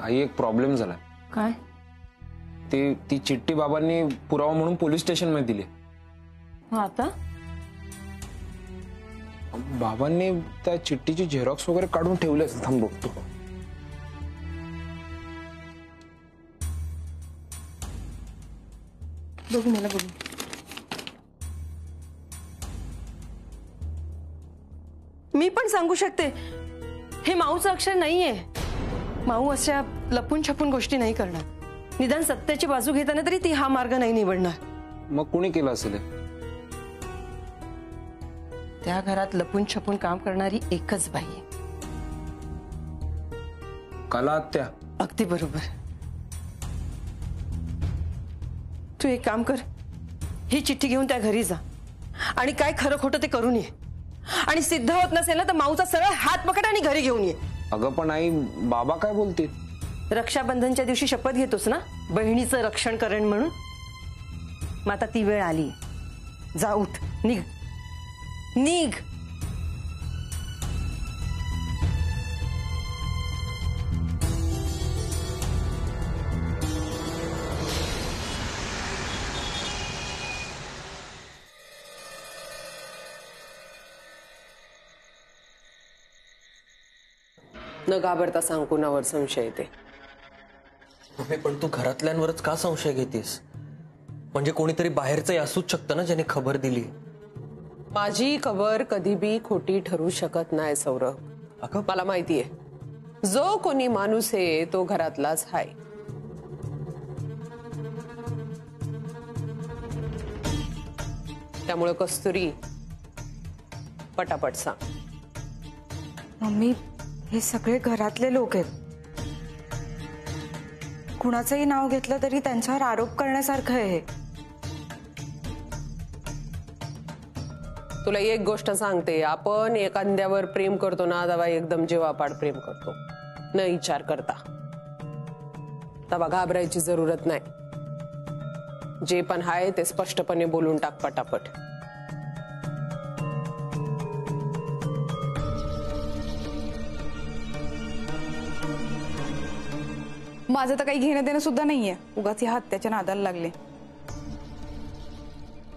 आई एक प्रॉब्लेम झाला। काय? ती चिठ्ठी बाबांनी पुरावा म्हणून पोलीस स्टेशन मध्ये दिली। आता बाबांनी त्या चिठ्ठीची झेरॉक्स वगैरे काढून ठेवले। थांब बघतो। बघू मला बघू। मी पण सांगू शकते हे माऊचं अक्षर नाहीये। माऊ अशा लपून छपून गोष्टी नाही करणार। निदान सत्याची बाजू घेताना तरी ती हा मार्ग नाही निवडणार। मग कोणी केलं असेल? त्या घरात लपून छपून काम करणारी एकच बाई आहे, कला आत्या। अगदी बरोबर। तू एक काम कर, ही चिठ्ठी घेऊन त्या घरी जा आणि काय खरं खोटं ते करून ये आणि सिद्ध होत नसेल ना तर माऊचा सरळ हात पकड आणि घरी घेऊन ये। अगं पण आई बाबा काय बोलतील? रक्षाबंधनच्या दिवशी शपथ घेतोस ना बहिणीचं रक्षण करेन म्हणून। मग आता ती वेळ आली, जा उठ, निघ निघ। न घाबरता सांग कुणावर संशय येते। पण तू घरातल्यांवरच का संशय घेतेस? म्हणजे कोणीतरी बाहेरचं असूच शकतं ना ज्याने खबर दिली। माझी खबर कधी बी खोटी ठरू शकत नाही सौरभ। अगं मला माहितीये जो कोणी माणूस आहे तो घरातलाच आहे। त्यामुळे कस्तुरी पटापट सांग। मम्मी हे सगळे घरातले लोक आहेत, कुणाचंही नाव घेतलं तरी त्यांच्यावर आरोप करण्यासारखं आहे। तुला एक गोष्ट सांगते, आपण एखाद्यावर प्रेम करतो ना तेव्हा एकदम जीवापाड प्रेम करतो, न विचार करता। तेव्हा घाबरायची जरूरत नाही। जे पण आहे ते स्पष्टपणे बोलून टाक पटापट। माझं तर काही घेणं देणं सुद्धा नाहीये, उगाच या हत्याच्या नादाला लागले।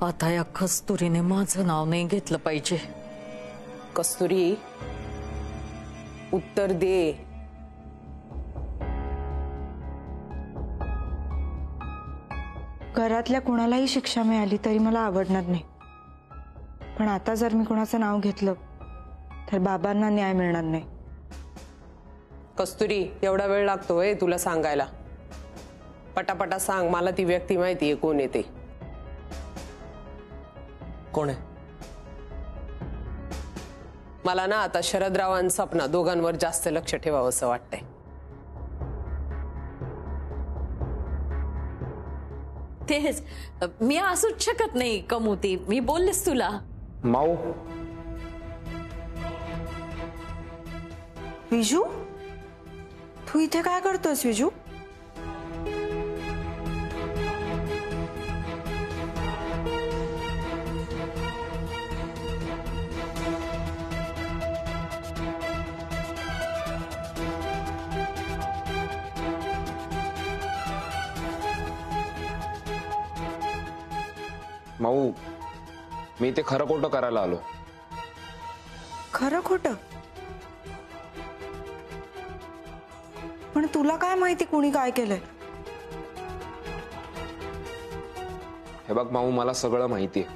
आता या कस्तुरीने माझं नाव नाही घेतलं पाहिजे। कस्तुरी उत्तर दे। घरातल्या कुणालाही शिक्षा मिळाली तरी मला आवडणार नाही, पण आता जर मी कुणाचं नाव घेतलं तर बाबांना न्याय मिळणार नाही। कस्तुरी एवढा वेळ लागतोय तुला सांगायला? पटापटा सांग, मला ती व्यक्ती माहितीये कोण आहे ते। कोण आहे? मला ना आता शरदराव आणि सपना दोघांवर जास्त लक्ष ठेवावं असं वाटतंय। तेच मी असूच शकत नाही कमवती, मी बोललेस तुला। माऊ विजू तू इथे काय करतोस विजू? माऊ मी ते खरं खोटं करायला आलो। खरं खोटं? पण तुला काय माहिती कोणी काय केलंय? हे बघ माऊ मला सगळं माहितीये।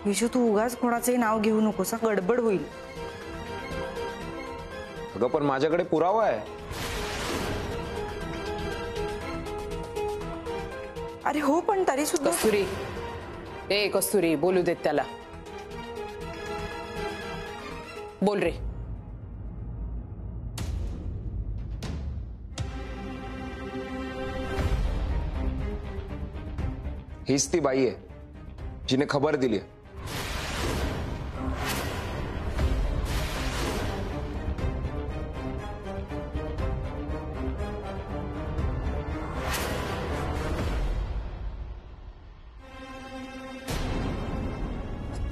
विजू तू उगाच कोणाचंही नाव घेऊ नकोस, गडबड होईल। अगं पण माझ्याकडे पुरावा आहे। अरे हो पण तरी सुद्धा। कस्तुरी ए कस्तुरी बोलू देत त्याला। बोल रे। हीच ती बाई आहे जिने खबर दिली।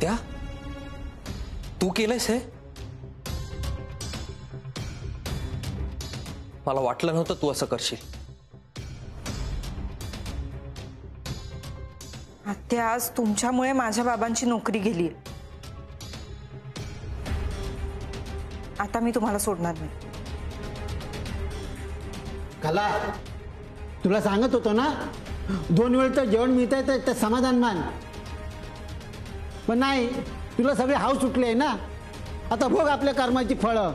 त्या तू केलंयस हे? मला वाटलं नव्हतं तू असं करशील. आत्या, आज तुमच्यामुळे माझ्या बाबांची नोकरी गेली. आता मी तुम्हाला सोडणार नाही. कला, तुला सांगत होतो ना 2 वेळचं जेवण मिळतंय तर समाधान मान. पण नाही, तुला सगळे हाव सुटले आहे ना. आता भोग आपल्या कर्माची फळं.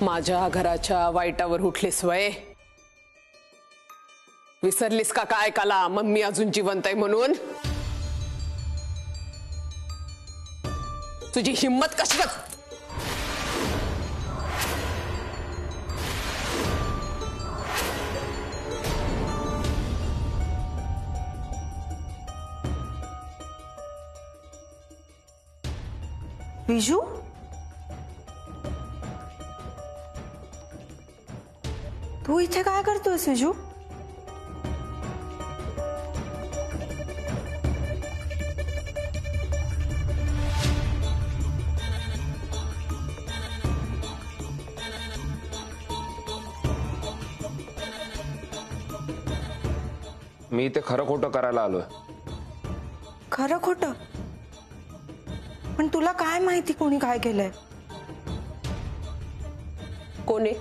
माझ्या घराच्या वाईटावर उठलीस वय. विसरलीस का काय कला, मम्मी अजून जिवंत आहे म्हणून? तुझी हिम्मत कशी बघ. विजू, तू इथे काय करतोयस विजू? मी ते खरं खोटं करायला आलोय. खरं खोटं? पण तुला काय माहिती कोणी काय केलंय? कोणी?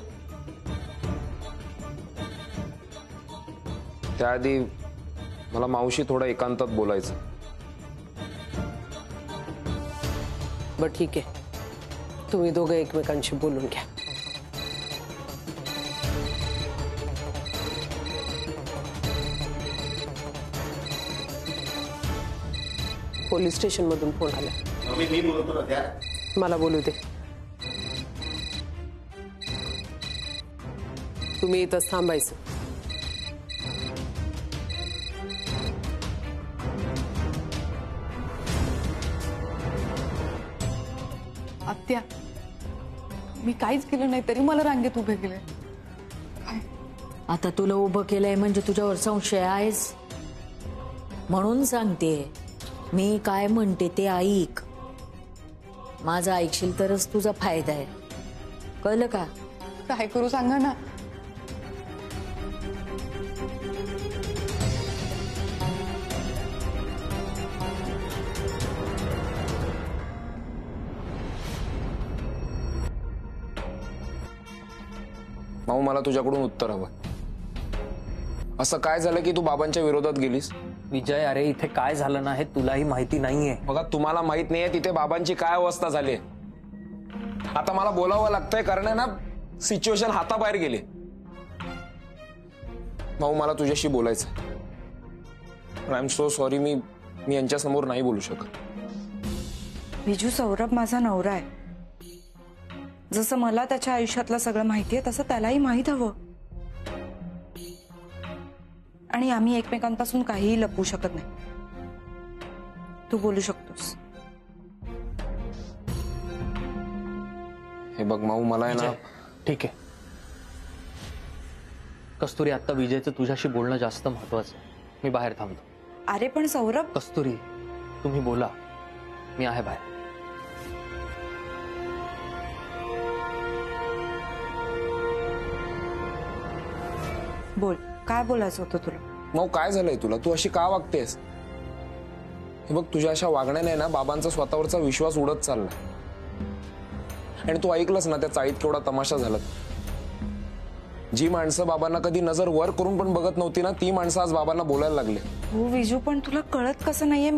त्याआधी मला मावशी थोडं एकांतात बोलायचं. बरं ठीक आहे, तुम्ही दोघं एकमेकांशी बोलून घ्या. पोलीस स्टेशन मधून फोन आला. मी बोलतो ना त्या. मला बोलू दे. तुम्ही इथंच थांबायचं. आत्या, मी काहीच केलं नाही तरी मला रांगेत उभे केले. आता तुला उभं केलंय म्हणजे तुझ्यावर संशय आहेस म्हणून सांगते. मी काय म्हणते ते ऐक. माझं ऐकशील तरच तुझा फायदा आहे, कळलं का? काय करू सांगा ना. माऊ, मला तुझ्याकडून उत्तर हवं. असं काय झालं की तू बाबांच्या विरोधात गेलीस? विजय, अरे इथे काय झालं ना हे तुलाही माहिती नाहीये. बघा, तुम्हाला माहित नाहीये तिथे बाबांची काय अवस्था झाली. आता मला बोलावं लागतंय कारण आहे ना, सिच्युएशन हाताबाहेर गेले. भाऊ, मला तुझ्याशी बोलायचं. I am so sorry. मी यांच्या समोर नाही बोलू शकत. विजू, सौरभ माझा नवरा आहे. जसं मला त्याच्या आयुष्यातलं सगळं माहिती आहे तसं त्यालाही माहीत हवं. आणि आम्ही एकमेकांपासून काहीही लपवू शकत नाही. तू बोलू शकतोस. हे बघ माऊ, मला आहे ना. ठीक आहे कस्तुरी, आता विजयचं तुझ्याशी बोलणं जास्त महत्वाचं आहे. मी बाहेर थांबतो. अरे पण सौरभ. कस्तुरी, तुम्ही बोला, मी आहे बाहेर. बोल, काय बोलायचं होतं तुला? माऊ, काय झालंय तुला? तू अशी का वागतेस? हे बघ, तुझ्या अशा वागण्याने ना बाबांचा स्वतःवरचा विश्वास उडत चाललाय. आणि तू ऐकलंस ना त्या चाळीत केवढा तमाशा झाला. जी माणसं बाबांना कधी नजर वर करून पण बघत नव्हती ना, ती माणसं आज बाबांना बोलायला लागले. हो विजू, पण तुला कळत कसं नाहीये?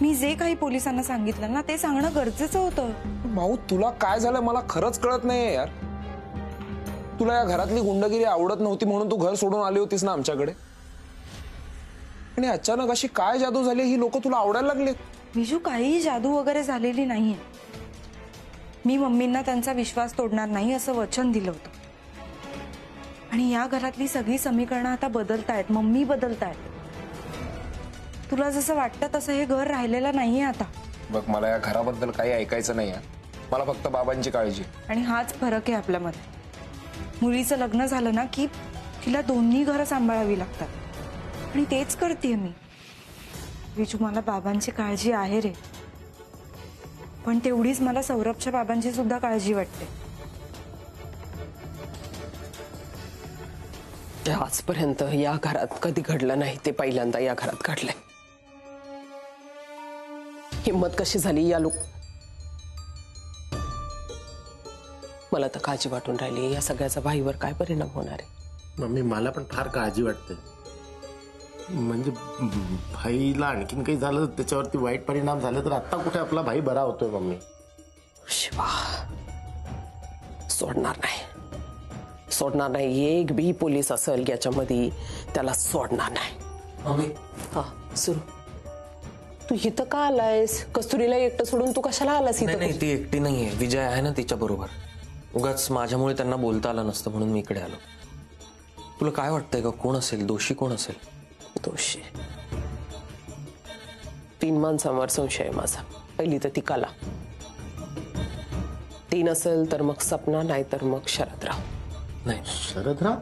मी जे काही पोलिसांना सांगितलं ना ते सांगणं गरजेचं होतं. माऊ, तुला काय झालं मला खरंच कळत नाहीये यार. तुला या घरातली गुंडगिरी आवडत नव्हती म्हणून तू घर सोडून आली होतीस ना आमच्याकडे. आणि अचानक अशी काय जादू झाली, ही लोक तुला आवडायला लागले? विजू, काही जादू वगैरे झालेली नाहीये. मी मम्मींना त्यांचा विश्वास तोडणार नाही असं वचन दिलं होतं. आणि या घरातली सगळी समीकरणं आता बदलतायत. मम्मी बदलतायत. तुला जसं वाटतं तसं हे घर राहिलेलं नाहीये आता. बघ, मला या घराबद्दल काही ऐकायचं नाही. मला फक्त बाबांची काळजी. आणि हाच फरक आहे आपल्यामध्ये. मुलीचं लग्न झालं ना की तिला दोन्ही घरं सांभाळावी लागतात. आणि तेच करतेय मी. विजू, मला बाबांची काळजी आहे रे, पण तेवढीच मला सौरभच्या बाबांची सुद्धा काळजी वाटते. आजपर्यंत या घरात कधी घडलं नाही ते पहिल्यांदा या घरात घडलंय. हिम्मत कशी झाली या लोक. मला तर काळजी वाटून राहिली या सगळ्याचा भाईवर काय परिणाम होणार आहे. मम्मी मला पण फार काळजी वाटते. म्हणजे भाईला आणखीन काही झालं त्याच्यावरती वाईट परिणाम झाले तर आता कुठे आपला भाई बरा होतोय मम्मी. शिवा, सोडणार नाही, सोडणार नाही. एक बी पोलीस असेल याच्यामध्ये त्याला सोडणार नाही. मम्मी हा सुरू. तू इथं का आलायस? कस्तुरीला एकटं सोडून तू कशाला आलास नाही इथं? नाही, ती एकटी नाहीये, विजय आहे ना तिच्या बरोबर. उगाच माझ्यामुळे त्यांना बोलता आलं नसतं म्हणून मी इकडे आलो. तुला काय वाटतंय का, कोण असेल दोषी? कोण असेल दोषी? 3 माणसांवर संशय आहे माझा. पहिली तर ती कला, 3 असेल तर मग सपना, नाही तर मग शरदराव. नाही शरदराव?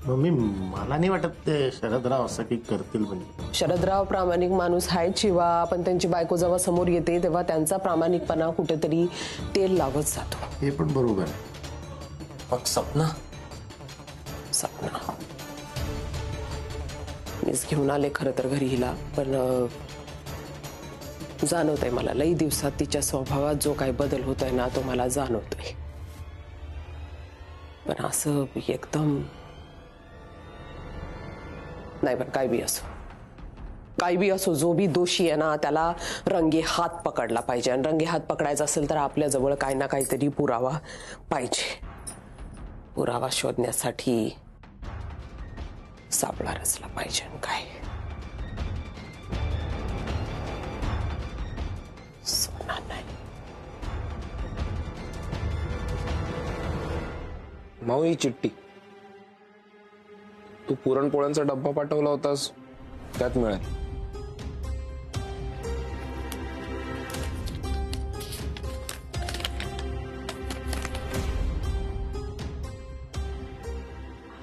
मम्मी मला नाही वाटत ते शरदराव असं काही करतील. म्हणजे शरदराव प्रामाणिक माणूस आहे शिवा, पण त्यांची बायको जेव्हा समोर येते तेव्हा त्यांचा प्रामाणिकपणा कुठेतरी तेल लावत जातो. हे पण बरोबर आहे. मग सपना? सपना मीच घेऊन आले खरं तर घरी हिला, पण जाणवतंय मला लई दिवसात तिच्या स्वभावात जो काही बदल होतोय ना तो मला जाणवतोय. पण असं एकदम नाही. पण काय बी असो, जो बी दोषी आहे ना त्याला रंगे हात पकडला पाहिजे. आणि रंगे हात पकडायचा असेल तर आपल्या जवळ काही ना काहीतरी पुरावा पाहिजे. पुरावा शोधण्यासाठी सापळा रचला पाहिजे. काय सोडणार नाही. माऊ, ही चिठ्ठी तू पुरणपोळ्यांचा डब्बा पाठवला होतास त्यात मिळेल.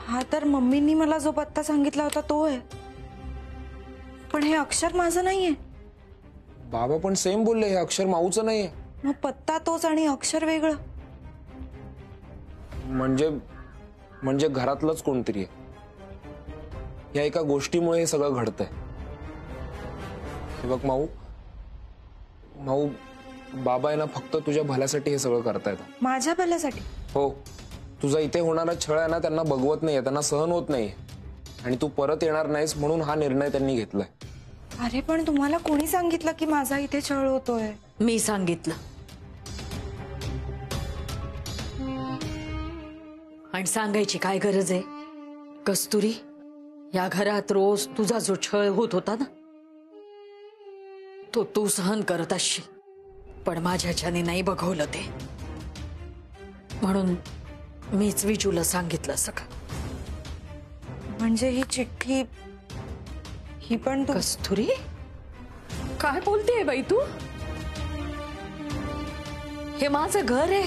हा तर मम्मींनी मला जो पत्ता सांगितला होता तो आहे, पण हे अक्षर माझं नाहीये. बाबा पण सेम बोलले, हे अक्षर माऊचं नाहीये. मग पत्ता तोच आणि अक्षर वेगळं. म्हणजे घरातलंच कोणतरी आहे. या एका गोष्टीमुळे हे सगळं घडतंय. हे बघ माऊ, बाबा आहे ना फक्त तुझ्या भल्यासाठी हे सगळं करतायत. माझ्या भल्यासाठी? हो. तुझा इथे होणारा छळ आहे ना त्यांना बघवत नाहीये, त्यांना सहन होत नाहीये. आणि तू परत येणार नाहीस म्हणून हा निर्णय त्यांनी घेतलाय. अरे पण तुम्हाला कोणी सांगितलं की माझा इथे छळ होतोय? मी सांगितलं. आणि सांगायची काय गरज आहे? कस्तुरी, या घरात रोज तुझा जो छळ होत होता ना तो तू सहन करत असशील, पण माझ्याच्याने नाही बघवलं ते. म्हणून मीच विजूला सांगितलं सगळं. म्हणजे ही चिठ्ठी ही पण कस्तुरी, काय बोलतेय बाई तू? हे माझं घर आहे.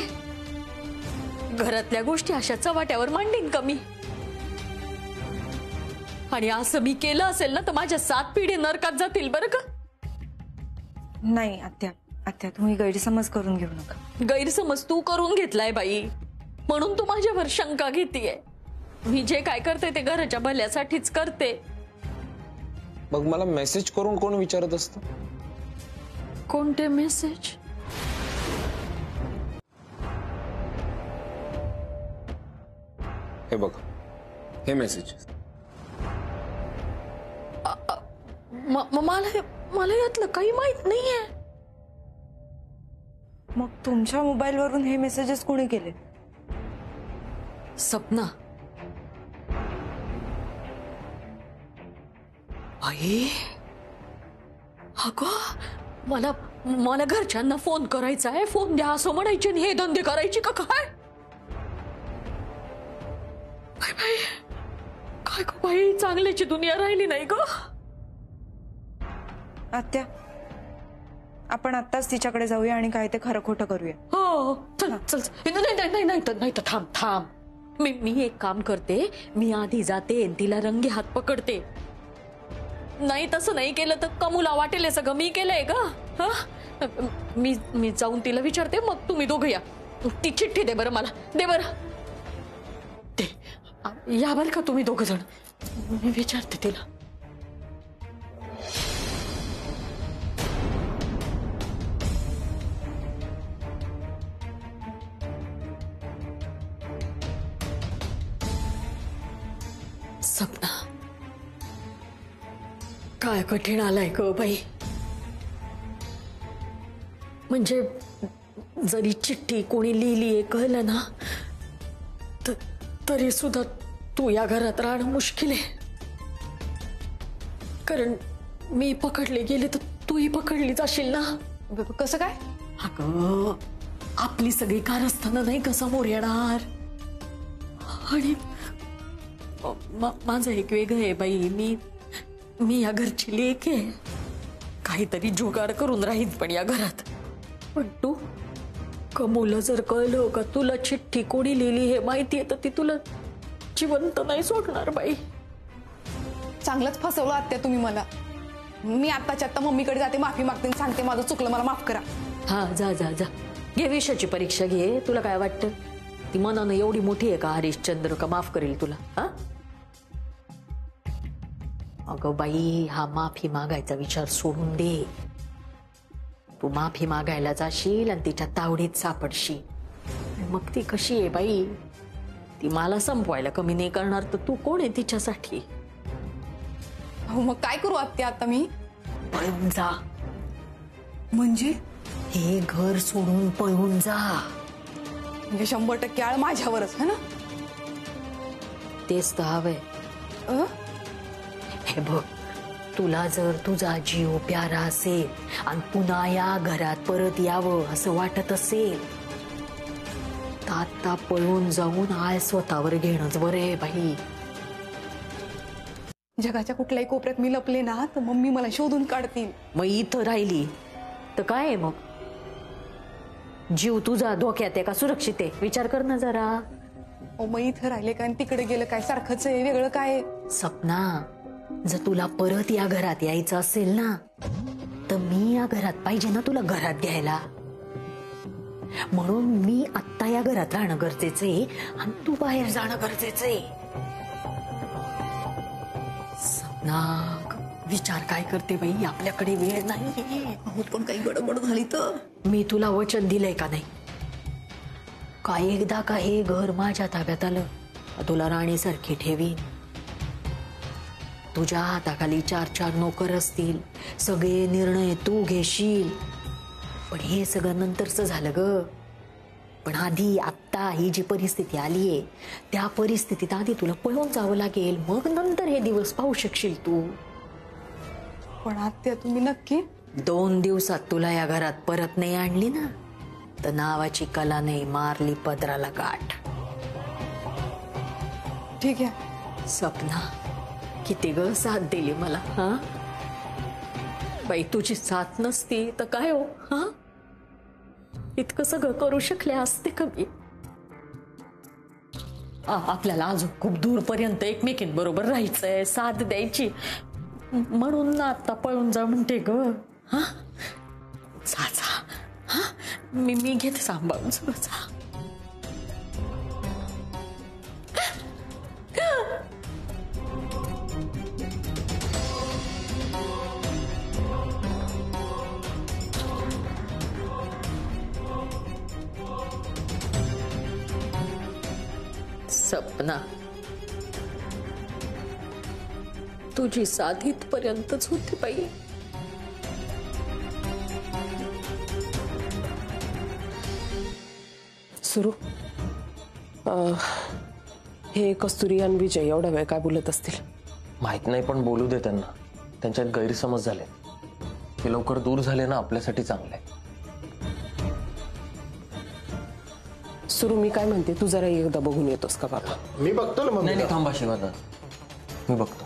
घरातल्या गोष्टी अशा चव्हाट्यावर मांडीन कमी. आणि असं मी केलं असेल ना तर माझ्या 7 पिढी नरकात जातील बरं का. नाही आत्या तुम्ही गैरसमज करून घेऊ नका. गैरसमज तू करून घेतलाय बाई, म्हणून तू माझ्यावर शंका घेतीये. मी जे काय करते ते घराच्या भल्यासाठीच करते. मग मला मेसेज करून कोण विचारत असतं? कोणते मेसेज? हे बघ, हे मेसेज. मला यातलं काही माहित नाहीये. मग तुमच्या मोबाईल वरून हे मेसेजेस कोणी केले? सपना. आई, अगं मला घरच्यांना फोन करायचा आहे, फोन द्या असं म्हणायचे आणि हे धंदे करायचे का काय? काय गं बाई, चांगल्याची दुनिया राहिली नाही ग. आत्या, आपण आत्ताच तिच्याकडे जाऊया आणि काय ते खरं खोटं करूया. हो चल चल. नाही तर थांब. मी एक काम करते, मी आधी जाते तिला रंगे हात पकडते. नाही तसं नाही केलं तर कमूला वाटेल हे सगळं मी केलंय का? हा, मी जाऊन तिला विचारते, मग तुम्ही दोघं या. ती चिठ्ठी दे बरं मला, दे बरं, दे. या बरं का तुम्ही दोघं जण, मी विचारते तिला. सपना, काय कठीण आलाय ग बाई. म्हणजे जरी चिठ्ठी कोणी लिहिलीये कळलं ना, तरी सुद्धा तू या घरात राहणं मुश्किल आहे. कारण मी पकडले गेले तर तूही पकडली जाशील ना. कसं काय? अगं, आपली सगळी कारस्थानं नाही का समोर येणार. आणि माझं एक वेगळं आहे बाई. मी या घरची लेक आहे. काहीतरी जुगाड करून राहील पण या घरात. पण तू कमूला जर कळलं का तुला चिठ्ठी कोणी लिहिली हे माहितीये तर ती तुला जिवंत नाही सोडणार बाई. चांगलंच फसवलं आत्या तुम्ही मला. मी आत्ताच्या आत्ता मम्मीकडे जाते, माफी मागते आणि सांगते माझं चुकलं, मला माफ करा. हा, जा जा जा, घे विषयाची परीक्षा घे. तुला काय वाटतं ती मनानं एवढी मोठी आहे का हरिश्चंद्र का माफ करेल तुला? हा, अगं बाई, हा माफी मागायचा विचार सोडून दे. तू माफी मागायला जाशील आणि तिच्या तावडीत सापडशील. मग ती कशी आहे बाई, ती मला संपवायला कमी नाही करणार तर तू कोण आहे तिच्यासाठी? हो, मग काय करू आत्या आता मी? पळून जा. म्हणजे हे घर सोडून पळून जा. म्हणजे 100% आळ माझ्यावरच है ना? तेच तर हवंय. हे बघ, तुला जर तुझा जीव प्यारा असेल आणि पुन्हा या घरात परत यावं असं वाटत असेल तर आता पळून जाऊन आळ स्वतःवर घेणंच बरं आहे बाई. जगाच्या कुठल्याही कोपऱ्यात मी लपले ना तर मम्मी मला शोधून काढतील. मग इथं राहिली तर काय आहे मग? जीव तुझा धोक्यात आहे का सुरक्षित आहे? विचार कर ना जरा. मग इथं राहिले काय आणि तिकडे गेलं काय, सारखंच आहे, वेगळं काय? सपना, जर तुला परत या घरात यायचं असेल ना तर मी या घरात पाहिजे ना तुला घरात घ्यायला. म्हणून मी आत्ता या घरात राहणं गरजेचं आहे आणि तू बाहेर जाणं गरजेचं आहे. सपना, विचार काय करते बाई, आपल्याकडे वेळ नाही. पण काही गडबड झाली तर मी तुला वचन दिलंय का नाही? काय एकदा का हे घर माझ्या ताब्यात आलं तुला राणीसारखी ठेवीन. तुझ्या हाताखाली 4 नोकर असतील, सगळे निर्णय तू घेशील. पण हे सगळं नंतरच झालं ग. पण आधी आत्ता ही जी परिस्थिती आलीये त्या परिस्थितीत आधी तुला पळून जावं लागेल, मग नंतर हे दिवस पाहू शकशील तू. पण आत्या तुम्ही नक्की? 2 दिवसात तुला या घरात परत नाही आणली ना तर नावाची कला नाही, मारली पदराला गाठ. ठीक आहे. सपना, किती ग साथ दिली मला. हा बाई, तुझी साथ नसती तर काय हो, हा इतकं सगळं करू शकले असते कमी. आपल्याला अजून खूप दूरपर्यंत एकमेकींबरोबर राहायचंय, साथ द्यायची. म्हणून ना आता पळून जा म्हणते ग. हा, जा जा. हा, मी घेते सांभाळून सगळं. जा. सपना, तुझी साथ इथपर्यंतच होती बाई. सुरू हे कस्तुरी आणि विजय एवढा वेळ काय बोलत असतील? माहित नाही, पण बोलू दे त्यांना. त्यांच्यात गैरसमज झाले, ते लवकर दूर झाले ना आपल्यासाठी चांगले. सुरू, मी काय म्हणते, तू जरा एकदा बघून येतोस का बाबा? मी बघतो ना मग. नाही थांबा शिवादा, मी बघतो.